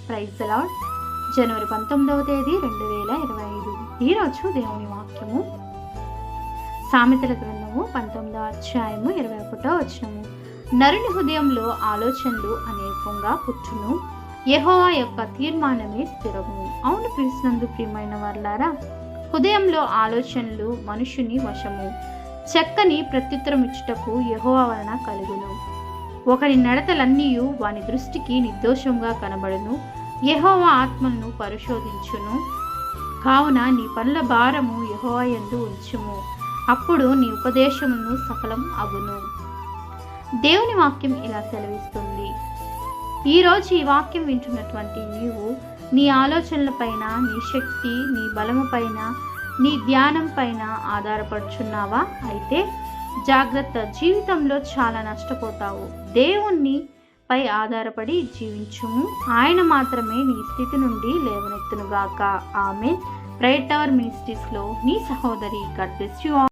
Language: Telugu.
Praise the lord. జనవరి 19వ తేదీ 2025. ఈరోజు దేవుని వాక్యము సామెతల గ్రంథము 19వ అధ్యాయము 21వ వచనము. నరుని హృదయంలో ఆలోచనలు అనేకంగా పుట్టును, యెహోవా యొక్క తీర్మానమే స్థిరము. అవును పిలిచినందు ప్రియమైన వారలారా, హృదయంలో ఆలోచనలు మనుషుని వశము. చక్కని ప్రత్యుత్తరం ఇచ్చుటకు యెహోవా వలన కలుగును. ఒకరి నడతలన్నీయు వాని దృష్టికి నిర్దోషంగా కనబడును. యెహోవా ఆత్మలను పరిశోధించును. కావున నీ పనుల భారము యెహోవా యందు ఉంచుము, అప్పుడు నీ ఉపదేశమును సఫలం అగును. దేవుని వాక్యం ఇలా సెలవిస్తుంది. ఈరోజు ఈ వాక్యం వింటున్నటువంటి నీవు నీ ఆలోచనల పైన, నీ శక్తి, నీ బలము పైన, నీ ధ్యానం పైన ఆధారపడుచున్నావా? అయితే జాగ్రత్త, జీవితంలో చాలా నష్టపోతావు. దేవుణ్ణి పై ఆధారపడి జీవించుము, ఆయన మాత్రమే నీ స్థితి నుండి లేవనెత్తునుగాక. ఆమేన్. ప్రేయర్ టవర్ మినిస్ట్రీస్లో నీ సహోదరి. God bless you all.